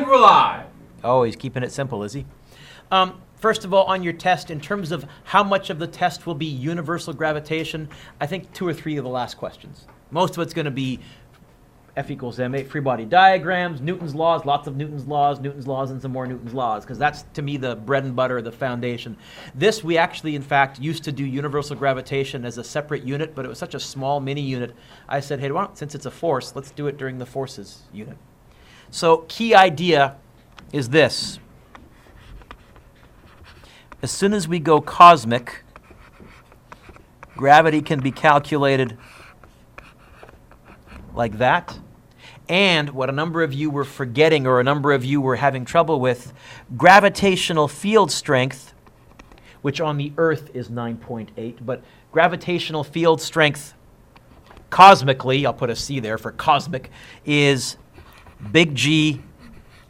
We're live. Oh, he's keeping it simple, is he? First of all, on your test, in terms of how much of the test will be universal gravitation, I think 2 or 3 of the last questions. Most of it's going to be F equals ma, free body diagrams, Newton's laws, lots of Newton's laws, and some more Newton's laws, because that's, to me, the bread and butter, the foundation. This, we actually, in fact, used to do universal gravitation as a separate unit, but it was such a small mini unit. I said, hey, why don't, since it's a force, let's do it during the forces unit. So, key idea is this. As soon as we go cosmic, gravity can be calculated like that. And what a number of you were forgetting, or a number of you were having trouble with, gravitational field strength, which on the Earth is 9.8, but gravitational field strength cosmically, I'll put a C there for cosmic, is big G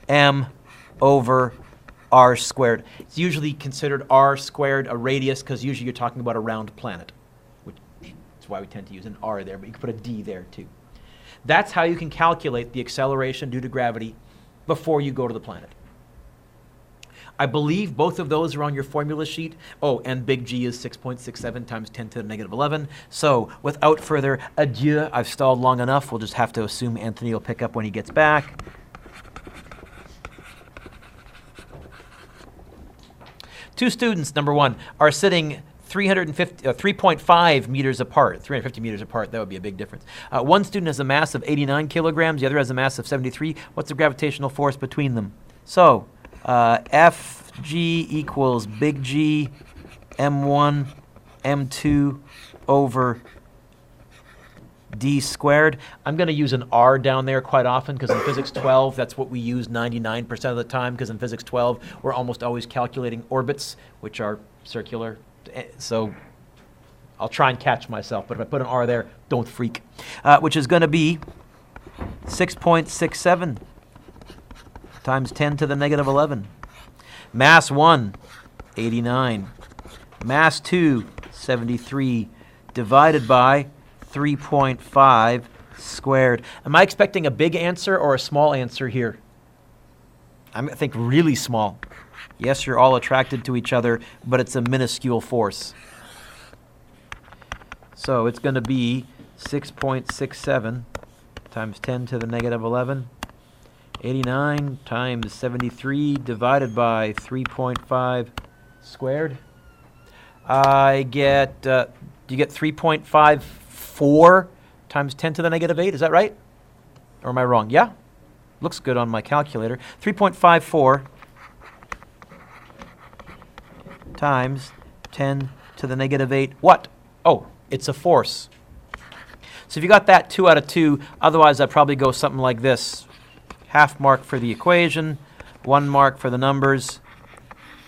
m over r squared. It's usually considered r squared a radius because usually you're talking about a round planet, which is why we tend to use an r there, but you can put a d there too. That's how you can calculate the acceleration due to gravity before you go to the planet. I believe both of those are on your formula sheet. Oh, and big G is 6.67 times 10 to the negative 11. So without further ado, I've stalled long enough. We'll just have to assume Anthony will pick up when he gets back. Two students, number one, are sitting 3.5 meters apart, 350 meters apart. That would be a big difference. One student has a mass of 89 kilograms. The other has a mass of 73. What's the gravitational force between them? So Fg equals big G m1 m2 over d squared. I'm going to use an r down there quite often because in physics 12, that's what we use 99% of the time, because in physics 12, we're almost always calculating orbits, which are circular. So I'll try and catch myself, but if I put an r there, don't freak. Which is going to be 6.67 times 10 to the negative 11. Mass 1, 89. Mass 2, 73, divided by 3.5 squared. Am I expecting a big answer or a small answer here? I think really small. Yes, you're all attracted to each other, but it's a minuscule force. So it's going to be 6.67 times 10 to the negative 11. 89 times 73 divided by 3.5 squared. I get, do you get 3.54 times 10 to the negative 8? Is that right? Or am I wrong? Yeah? Looks good on my calculator. 3.54 times 10 to the negative 8. What? Oh, it's a force. So if you got that 2 out of 2, otherwise I'd probably go something like this. Half mark for the equation, 1 mark for the numbers,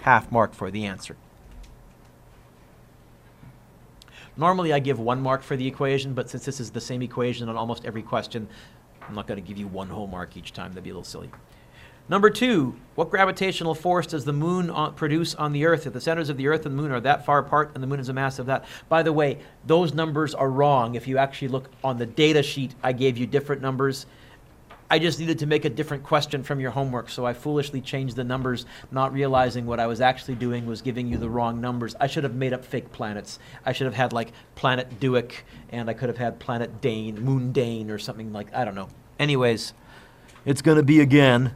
half mark for the answer. Normally I give 1 mark for the equation, but since this is the same equation on almost every question, I'm not going to give you 1 whole mark each time. That'd be a little silly. Number 2, what gravitational force does the moon produce on the Earth if the centers of the Earth and the moon are that far apart and the moon is a mass of that? By the way, those numbers are wrong. If you actually look on the data sheet, I gave you different numbers. I just needed to make a different question from your homework, so I foolishly changed the numbers, not realizing what I was actually doing was giving you the wrong numbers. I should have made up fake planets. I should have had like planet Dueck, and I could have had planet Dane, Moon Dane, or something like, I don't know. Anyways, it's going to be again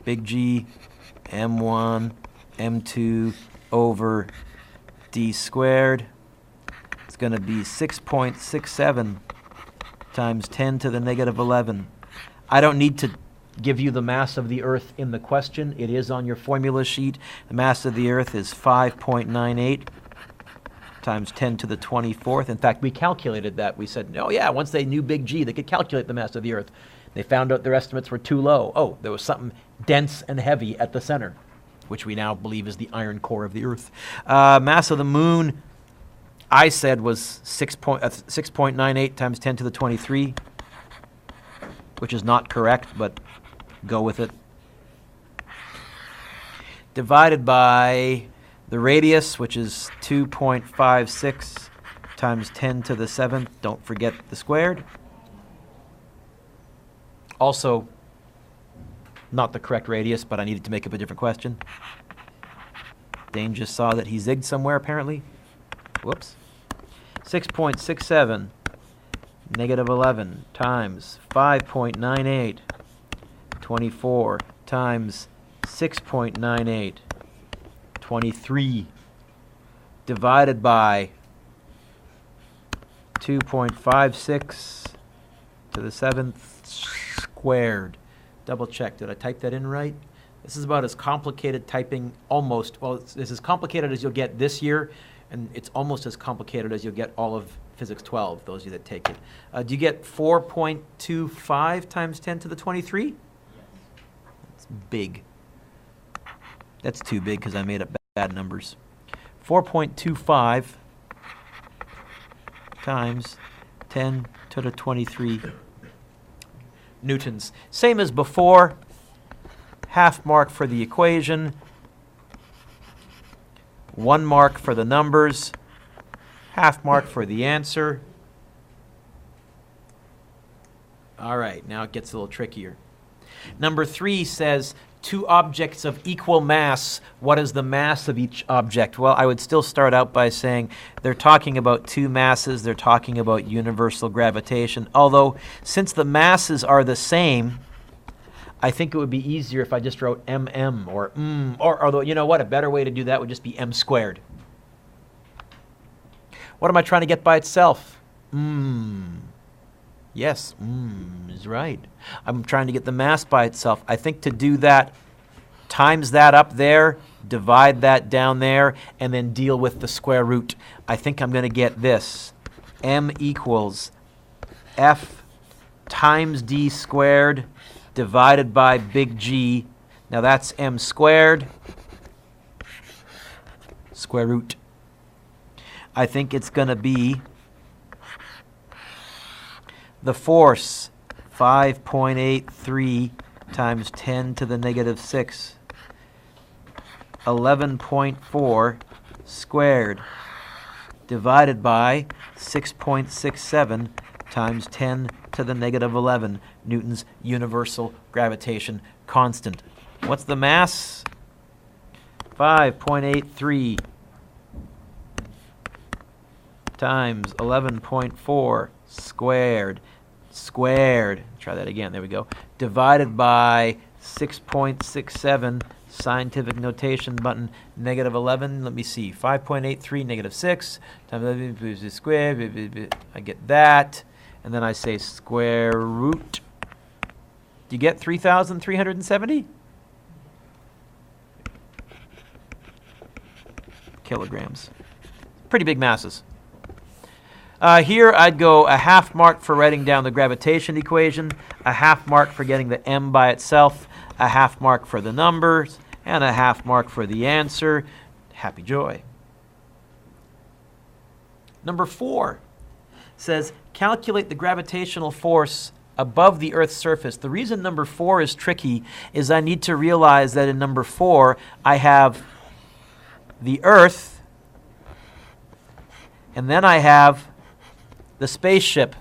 big G m1 m2 over d squared. It's going to be 6.67 times 10 to the negative 11. I don't need to give you the mass of the Earth in the question. It is on your formula sheet. The mass of the Earth is 5.98 times 10 to the 24th. In fact, we calculated that. We said, oh yeah, once they knew big G, they could calculate the mass of the Earth. They found out their estimates were too low. Oh, there was something dense and heavy at the center, which we now believe is the iron core of the Earth. Mass of the moon, I said, was 6.98 times 10 to the 23, which is not correct, but go with it. Divided by the radius, which is 2.56 times 10 to the 7th. Don't forget the squared. Also, not the correct radius, but I needed to make up a different question. Dane just saw that he zigged somewhere, apparently. Whoops. 6.67 negative 11 times 5.98, 24 times 6.98, 23, divided by 2.56 to the 7th squared. Double check, did I type that in right? This is about as complicated typing, almost, well, it's as complicated as you'll get this year, and it's almost as complicated as you'll get all of Physics 12, those of you that take it. Do you get 4.25 times 10 to the 23? Yes. That's big. That's too big because I made up bad numbers. 4.25 times 10 to the 23 newtons. Same as before, half mark for the equation, 1 mark for the numbers, half mark for the answer. All right, now it gets a little trickier. Number 3 says, two objects of equal mass. What is the mass of each object? Well, I would still start out by saying they're talking about two masses. They're talking about universal gravitation. Although, since the masses are the same, I think it would be easier if I just wrote mm or although, you know what, a better way to do that would just be m squared. What am I trying to get by itself? Yes, is right. I'm trying to get the mass by itself. I think to do that, times that up there, divide that down there, and then deal with the square root. I think I'm going to get this. M equals F times D squared divided by big G. Now that's m squared, square root. I think it's going to be the force, 5.83 times 10 to the negative 6, 11.4 squared, divided by 6.67 times 10 to the negative 11 newtons universal gravitation constant. What's the mass? 5.83 times 11.4 squared, try that again, there we go, divided by 6.67, scientific notation button, negative 11, let me see, 5.83 negative 6 times squared, I get that, and then I say square root. Do you get 3,370? Kilograms. Pretty big masses. Here I'd go a half mark for writing down the gravitation equation, a half mark for getting the m by itself, a half mark for the numbers, and a half mark for the answer. Happy joy. Number 4 says, calculate the gravitational force above the Earth's surface. The reason number 4 is tricky is I need to realize that in number 4 I have the Earth, and then I have the spaceship.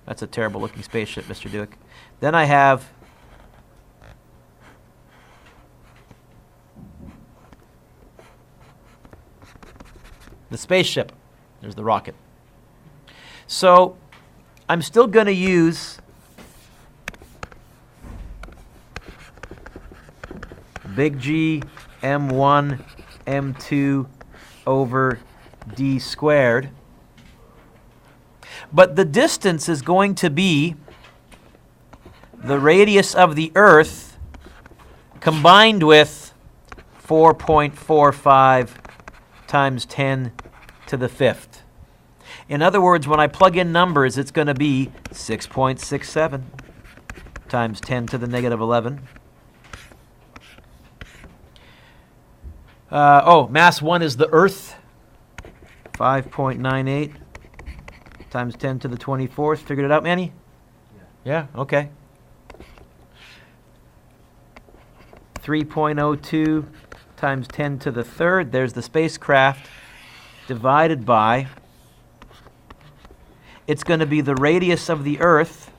That's a terrible looking spaceship, Mr. Dueck. Then I have the spaceship. There's the rocket. So I'm still going to use big G m1 m2 over d squared. But the distance is going to be the radius of the Earth combined with 4.45 times 10 to the 5th. In other words, when I plug in numbers, it's going to be 6.67 times 10 to the negative 11. Mass 1 is the Earth. 5.98 times 10 to the 24th. Figured it out, Manny? Yeah, okay. 3.02 times 10 to the 3rd. There's the spacecraft divided by, it's going to be the radius of the Earth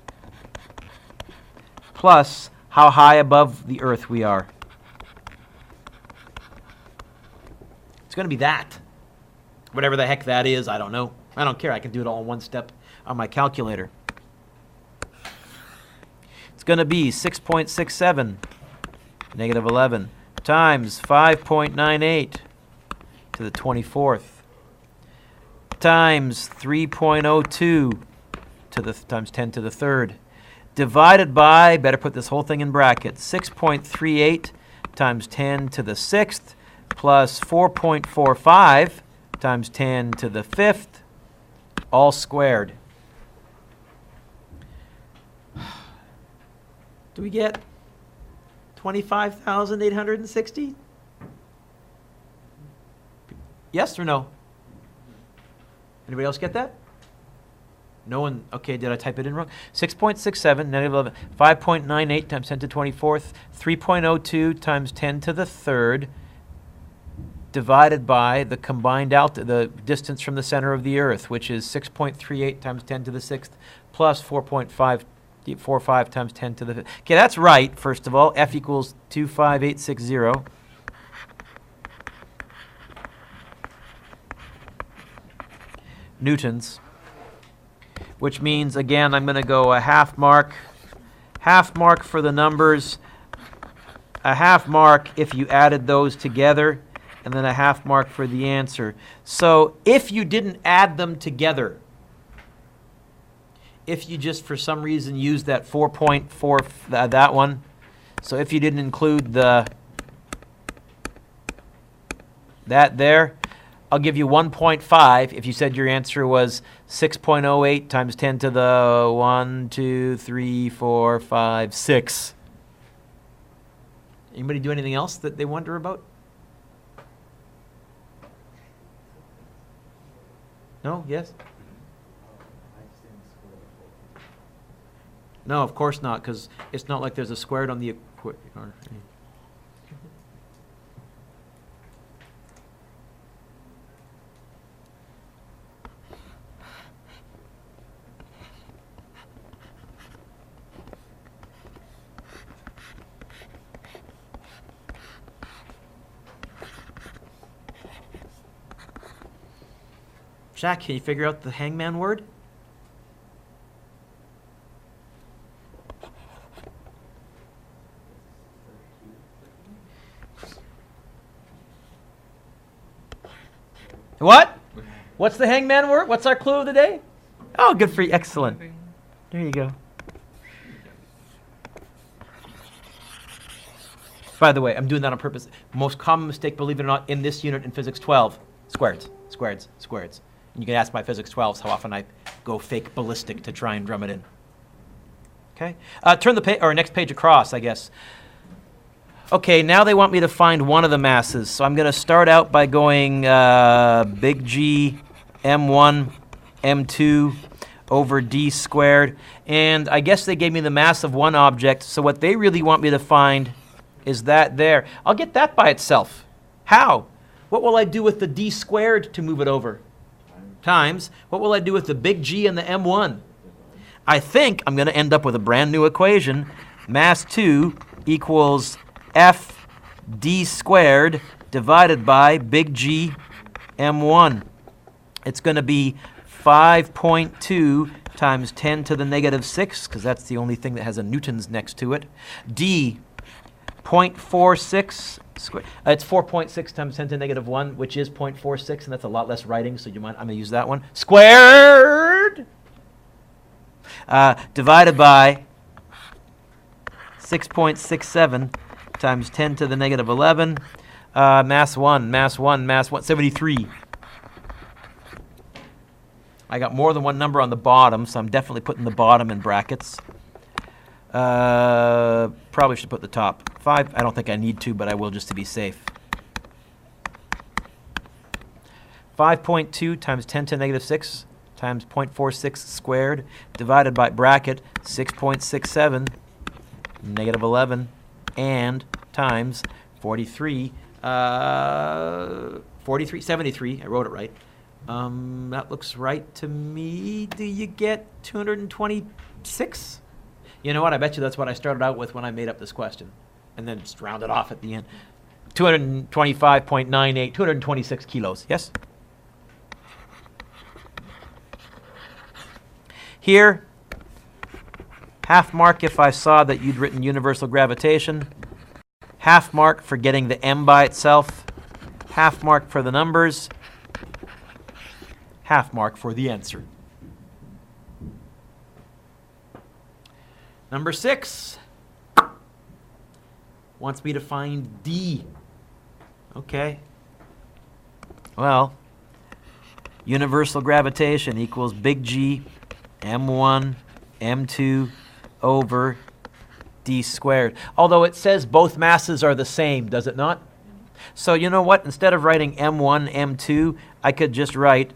plus how high above the Earth we are. It's going to be that. Whatever the heck that is, I don't know. I don't care. I can do it all in one step on my calculator. It's going to be 6.67 negative 11 times 5.98 to the 24th times 3.02 to the times 10 to the third divided by, better put this whole thing in brackets, 6.38 times 10 to the sixth plus 4.45 times 10 to the fifth, all squared. Do we get 25,860? Yes or no? Anybody else get that? No one? Okay, did I type it in wrong? 6.67, negative 11, 5.98 times 10 to the 24th, 3.02 times 10 to the third, divided by the combined the distance from the center of the Earth, which is 6.38 times 10 to the sixth, plus 4.45 times 10 to the fifth. Okay, that's right, first of all. F equals 25860. Newtons. Which means, again, I'm going to go a half mark for the numbers, a half mark if you added those together, and then a half mark for the answer. So if you didn't add them together, if you just for some reason used that 4.4, that one, so if you didn't include that there, I'll give you 1.5 if you said your answer was 6.08 times 10 to the 1, 2, 3, 4, 5, 6. Anybody do anything else that they wonder about? No? Yes? No, of course not, because it's not like there's a squared on the equation. Jack, can you figure out the hangman word? What? What's the hangman word? What's our clue of the day? Oh, good for you. Excellent. There you go. By the way, I'm doing that on purpose. Most common mistake, believe it or not, in this unit in Physics 12, squareds, squareds, squareds. And you can ask my Physics 12s how often I go fake ballistic to try and drum it in. Okay? Turn the page, or next page across, I guess. Okay, now they want me to find one of the masses. So I'm going to start out by going big G, M1, M2 over D squared. And I guess they gave me the mass of one object. So what they really want me to find is that there. I'll get that by itself. How? What will I do with the D squared to move it over? Times. What will I do with the big G and the M1? I think I'm going to end up with a brand new equation. Mass 2 equals F D squared divided by big G M1. It's going to be 5.2 times 10 to the negative 6, because that's the only thing that has a Newton's next to it. D, 0.46 squared. It's 4.6 times 10 to the negative 1, which is 0.46, and that's a lot less writing, so I'm going to use that one. Squared! Divided by 6.67 times 10 to the negative 11. Mass 1, 73. I got more than one number on the bottom, so I'm definitely putting the bottom in brackets. Probably should put the top. 5, I don't think I need to, but I will just to be safe. 5.2 times 10 to the negative 6 times 0.46 squared divided by bracket 6.67 negative 11 and times 43. 73. I wrote it right. That looks right to me. Do you get 226? You know what? I bet you that's what I started out with when I made up this question. And then just rounded off at the end. 225.98, 226 kilos. Yes? Here, half mark if I saw that you'd written universal gravitation. Half mark for getting the m by itself. Half mark for the numbers. Half mark for the answer. Number 6 wants me to find D. Okay. Well, universal gravitation equals big G m1 m2 over d squared. Although it says both masses are the same, does it not? So you know what? Instead of writing m1 m2, I could just write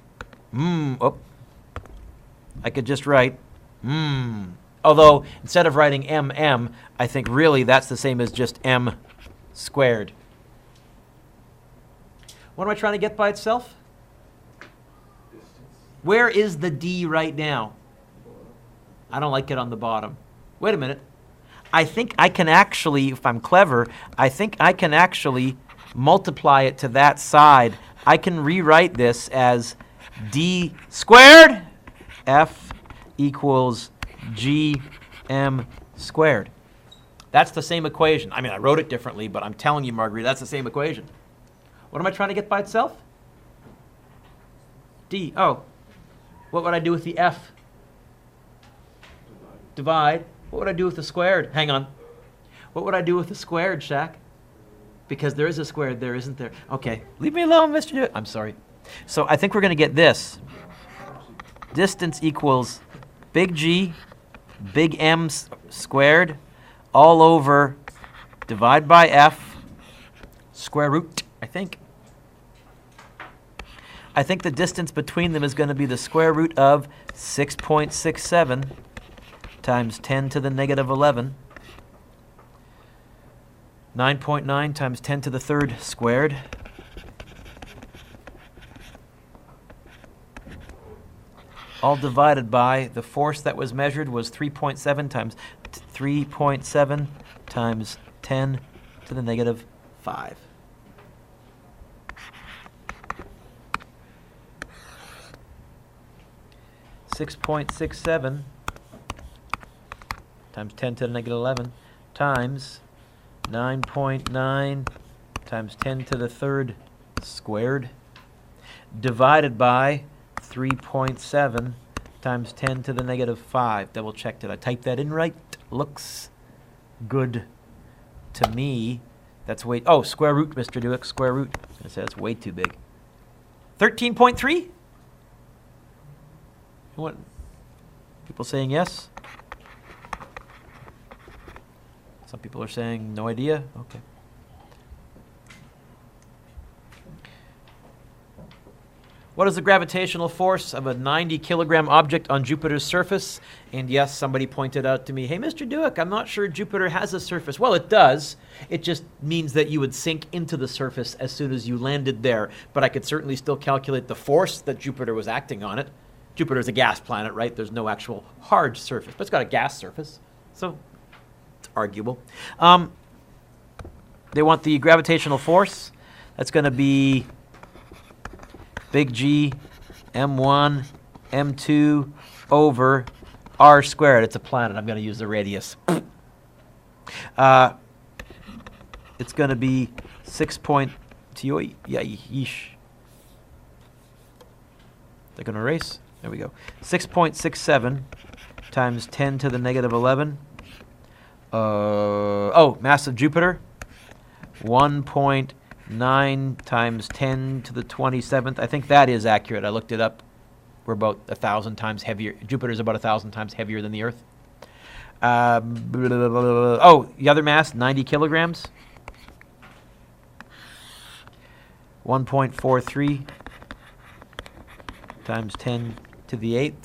Although, instead of writing mm, I think really that's the same as just m squared. What am I trying to get by itself? Where is the d right now? I don't like it on the bottom. Wait a minute. I think I can actually, if I'm clever, I think I can actually multiply it to that side. I can rewrite this as d squared f equals gm squared. That's the same equation. I mean, I wrote it differently, but I'm telling you, Marguerite, that's the same equation. What am I trying to get by itself? D. Oh. What would I do with the f? Divide. What would I do with the squared? Hang on. What would I do with the squared, Shaq? Because there is a squared there, isn't there? Okay. Leave me alone, Mr. Dueck. I'm sorry. So I think we're going to get this. Distance equals big G, big M squared, all over divide by f, square root, I think. I think the distance between them is going to be the square root of 6.67 times 10 to the negative 11. 9.9 times 10 to the third squared. All divided by the force that was measured was 3.7 times 3.7 times 10 to the negative 5. .67 times 10 to the negative 11 times 9.9 times 10 to the third squared divided by 3.7 times 10 to the negative 5. Double check, did I type that in right? Looks good to me. That's way, oh, square root, Mr. Dueck, square root. I said that's way too big. 13.3? What? People saying yes? Some people are saying no idea. Okay. What is the gravitational force of a 90-kilogram object on Jupiter's surface? And yes, somebody pointed out to me, hey, Mr. Dueck, I'm not sure Jupiter has a surface. Well, it does. It just means that you would sink into the surface as soon as you landed there. But I could certainly still calculate the force that Jupiter was acting on it. Jupiter's a gas planet, right? There's no actual hard surface, but it's got a gas surface. So it's arguable. They want the gravitational force. That's going to be big G m1 m2 over r squared. It's a planet. I'm going to use the radius. It's going to be 6. Yeah, yeesh. They're going to erase. There we go. 6.67 times 10 to the negative 11. Mass of Jupiter. 1.9 times 10 to the 27th. I think that is accurate. I looked it up. We're about 1,000 times heavier. Jupiter is about 1,000 times heavier than the Earth. The other mass, 90 kilograms. 1.43 times 10 to the 8th.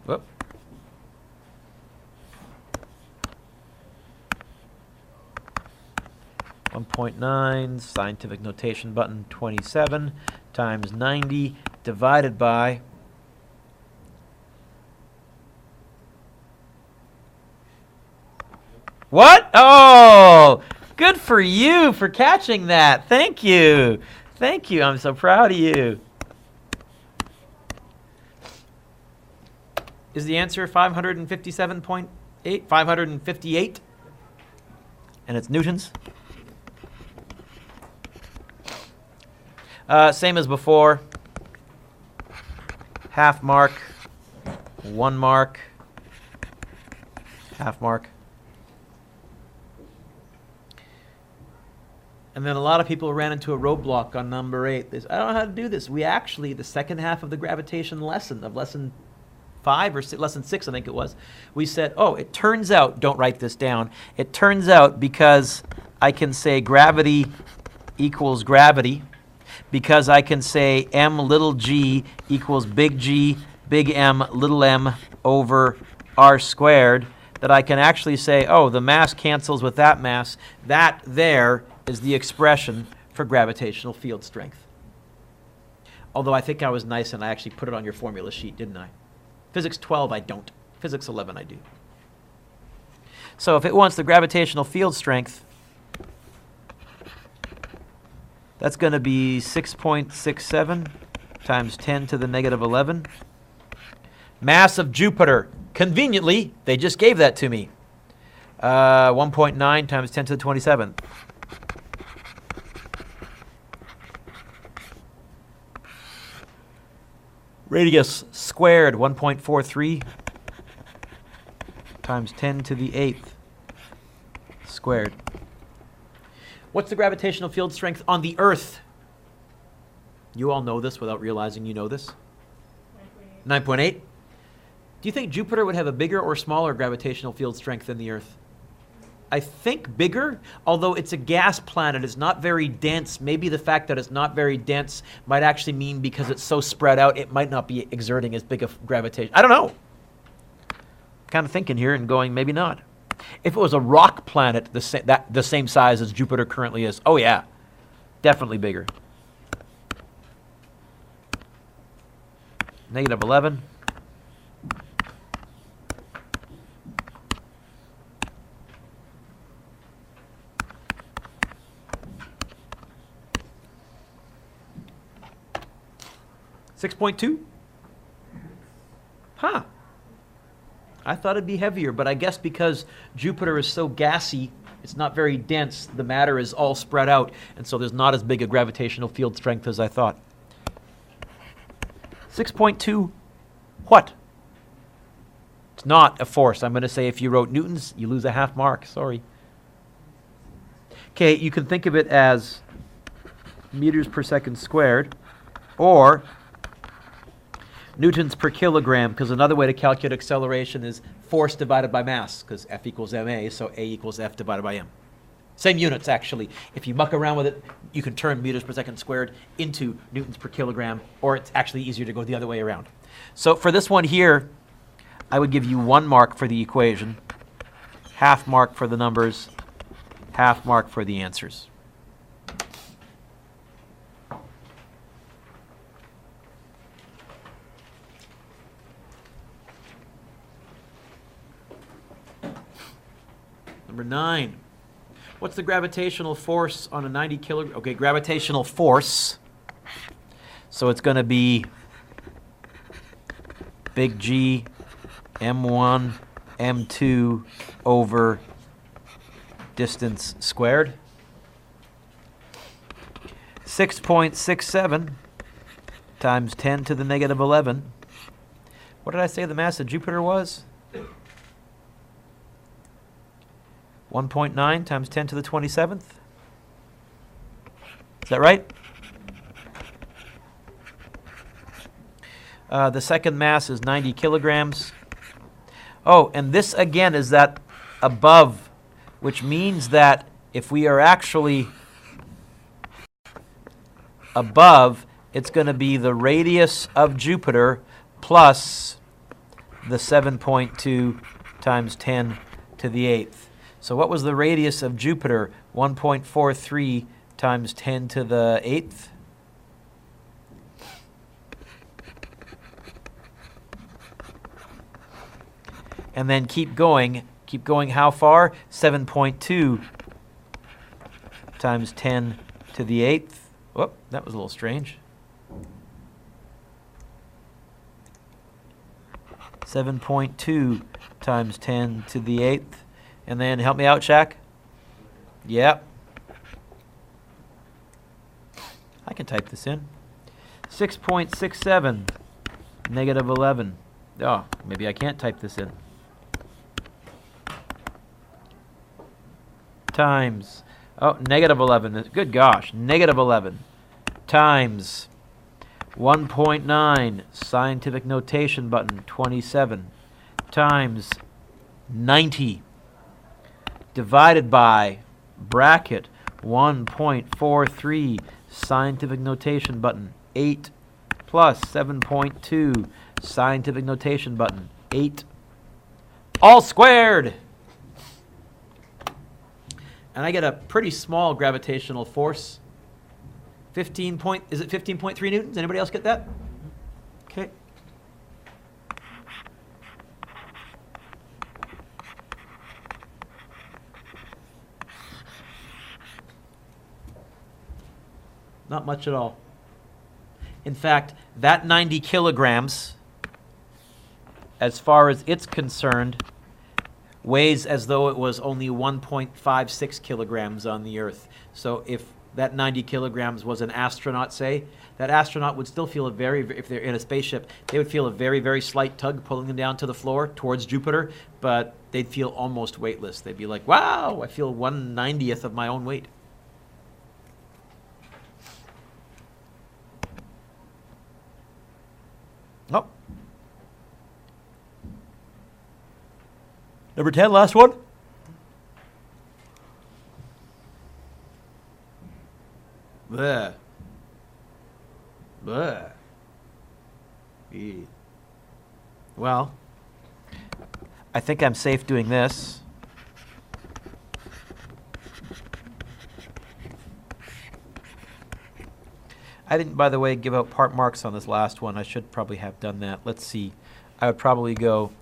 Whoop. 1.9, scientific notation button, 27 times 90 divided by what? Oh, good for you for catching that. Thank you. Thank you. I'm so proud of you. Is the answer 557.8? 558? And it's newtons. Same as before. Half mark, 1 mark, half mark. And then a lot of people ran into a roadblock on number 8. I don't know how to do this. We actually, the second half of the gravitation lesson, of lesson 5 or lesson 6, I think it was, we said, oh, it turns out, don't write this down, it turns out because I can say gravity equals gravity, because I can say m little g equals big M, little m over r squared, that I can actually say, oh, the mass cancels with that mass. That there is the expression for gravitational field strength. Although I think I was nice and I actually put it on your formula sheet, didn't I? Physics 12, I don't. Physics 11, I do. So if it wants the gravitational field strength, that's going to be 6.67 times 10 to the negative 11. Mass of Jupiter. Conveniently, they just gave that to me. 1.9 times 10 to the 27th. Radius squared, 1.43 times 10 to the 8th squared. What's the gravitational field strength on the Earth? You all know this without realizing you know this. 9.8. Do you think Jupiter would have a bigger or smaller gravitational field strength than the Earth? I think bigger, although it's a gas planet, it's not very dense. Maybe the fact that it's not very dense might actually mean because it's so spread out, it might not be exerting as big a gravitation. I don't know. Kind of thinking here and going, maybe not. If it was a rock planet the same size as Jupiter currently is, oh yeah, definitely bigger. Negative 11. $6.2? Huh. I thought it'd be heavier, but I guess because Jupiter is so gassy, it's not very dense, the matter is all spread out, and so there's not as big a gravitational field strength as I thought. 6.2, what? It's not a force. I'm going to say if you wrote newtons, you lose a half mark. Sorry. Okay, you can think of it as meters per second squared, or newtons per kilogram, because another way to calculate acceleration is force divided by mass, because F equals ma, so A equals F divided by m. Same units, actually. If you muck around with it, you can turn meters per second squared into newtons per kilogram, or it's actually easier to go the other way around. So for this one here, I would give you 1 mark for the equation, half mark for the numbers, half mark for the answers. Number 9. What's the gravitational force on a 90 kilogram? Okay, gravitational force. So it's going to be big G, M1, M2 over distance squared. 6.67 times 10 to the negative 11. What did I say the mass of Jupiter was? 1.9 times 10 to the 27th. Is that right? The second mass is 90 kilograms. Oh, and this again is that above, which means that if we are actually above, it's going to be the radius of Jupiter plus the 7.2 times 10 to the 8th. So what was the radius of Jupiter? 1.43 times 10 to the 8th. And then keep going. Keep going how far? 7.2 times 10 to the 8th. Whoop, that was a little strange. 7.2 times 10 to the 8th. And then help me out, Shaq. Yep. I can type this in. 6.67 negative 11. Oh, maybe I can't type this in. Times, oh, negative 11. Good gosh, negative 11 times 1.9, scientific notation button, 27, times 90, divided by, bracket, 1.43, scientific notation button, 8, plus 7.2, scientific notation button, 8, all squared. And I get a pretty small gravitational force. Is it 15.3 newtons? Anybody else get that? Okay. Not much at all. In fact, that 90 kilograms, as far as it's concerned, weighs as though it was only 1.56 kilograms on the Earth. So if that 90 kilograms was an astronaut, say, that astronaut would still feel if they're in a spaceship, they would feel a very, very slight tug pulling them down to the floor towards Jupiter, but they'd feel almost weightless. They'd be like, wow, I feel 1/90th of my own weight. Oh. Number 10, last one. Bleh. Bleh. Well, I think I'm safe doing this. I didn't, by the way, give out part marks on this last one. I should probably have done that. Let's see. I would probably go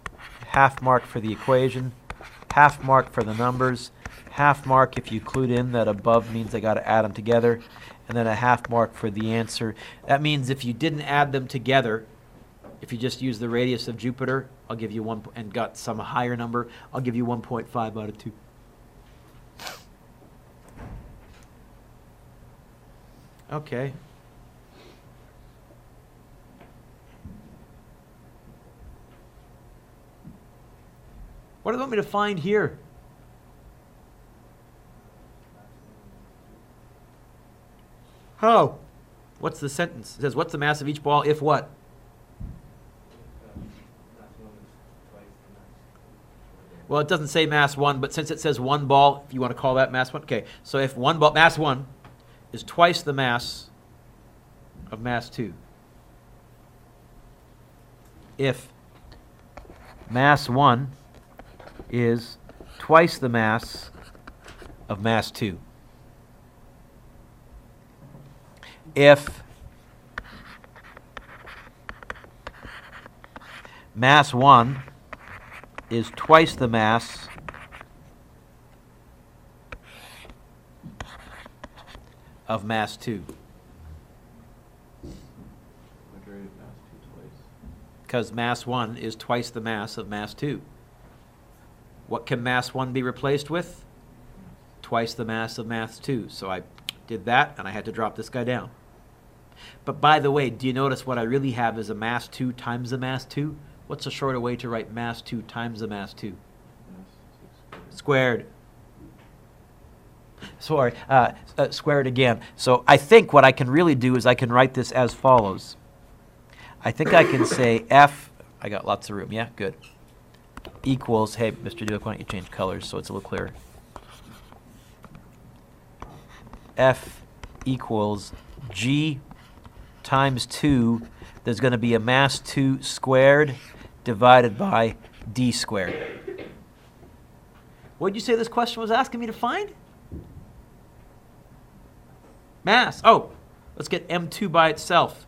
half mark for the equation, half mark for the numbers, half mark if you clued in that above means I got to add them together, and then a half mark for the answer. That means if you didn't add them together, if you just use the radius of Jupiter, I'll give you one, and got some higher number, I'll give you 1.5 out of 2. Okay. What do they want me to find here? How? What's the sentence? It says, what's the mass of each ball if what? Well, it doesn't say mass 1, but since it says one ball, if you want to call that mass 1. Okay, so if one ball, mass 1 is twice the mass of mass 2. If mass 1 is twice the mass of mass 2. If mass 1 is twice the mass of mass 2. Because mass 1 is twice the mass of mass 2. What can mass 1 be replaced with? Twice the mass of mass 2. So I did that, and I had to drop this guy down. But by the way, do you notice what I really have is a mass 2 times the mass 2? What's a shorter way to write mass 2 times the mass 2? Squared. Sorry, squared again. So I think what I can really do is I can write this as follows. I think I can say F, I got lots of room, yeah, good, equals, hey, Mr. Dueck, why don't you change colors so it's a little clearer. F equals G times 2, there's going to be a mass 2 squared divided by D squared. What did you say this question was asking me to find? Mass. Oh, let's get m2 by itself.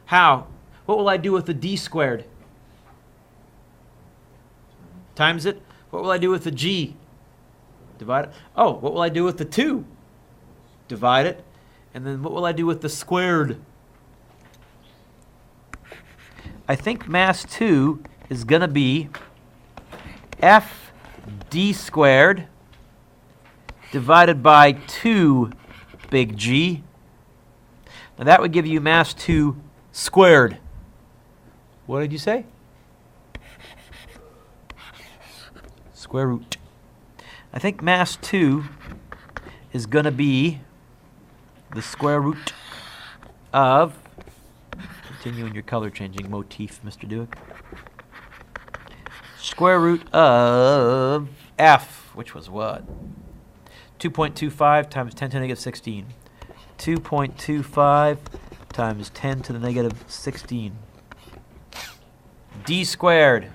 How? What will I do with the d squared? Times it. What will I do with the g? Divide it. Oh, what will I do with the 2? Divide it. And then what will I do with the squared? I think mass 2 is going to be f d squared divided by 2 big G. Now that would give you mass 2 squared. What did you say? Square root. I think mass 2 is going to be the square root of, continuing your color changing motif, Mr. Dueck, square root of f, which was what? 2.25 times 10 to the negative 16. 2.25 times 10 to the negative 16. D squared.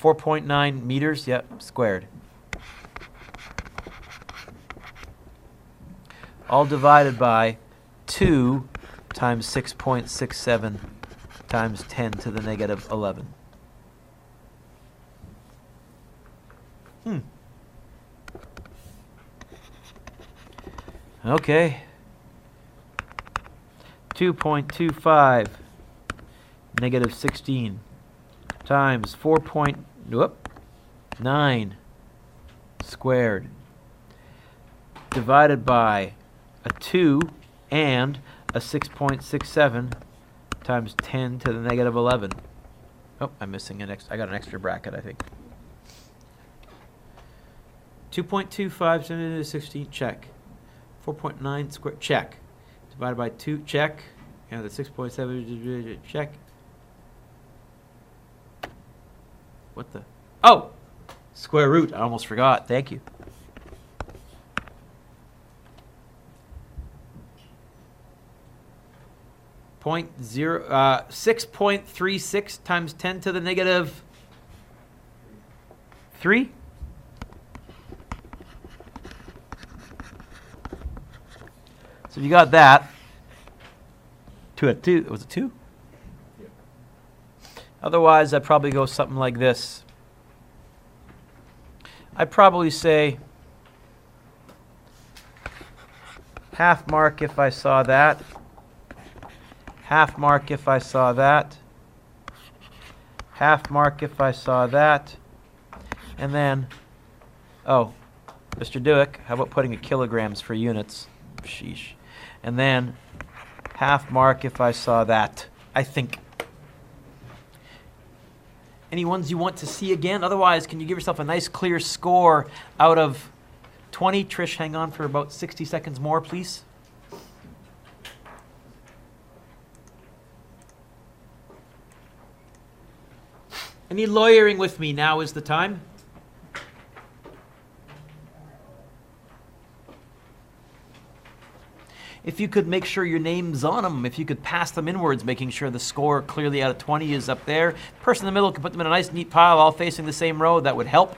4.9 meters, yep, squared. All divided by 2 times 6.67 times 10 to the negative 11. Okay. 2.25 negative 16 times 4.9 squared divided by a 2 and a 6.67 times 10 to the negative 11. Oh, I'm missing an extra. I got an extra bracket, I think. 2.25 to the 16, check. 4.9 squared, check. Divided by 2, check. And the 6.7, check. What the? Oh! Square root. I almost forgot. Thank you. Point 6.36 times 10 to the negative 3. So you got that. 2 at 2. Was it 2? Yeah. Otherwise, I'd probably go something like this. I'd probably say half mark if I saw that. Half mark if I saw that. Half mark if I saw that. And then, oh, Mr. Dueck, how about putting a kilograms for units? Sheesh. And then half mark if I saw that, I think. Any ones you want to see again? Otherwise, can you give yourself a nice clear score out of 20? Trish, hang on for about 60 seconds more, please. Any lawyering with me? Now is the time. If you could make sure your name's on them, if you could pass them inwards, making sure the score clearly out of 20 is up there. Person in the middle can put them in a nice neat pile all facing the same row, that would help.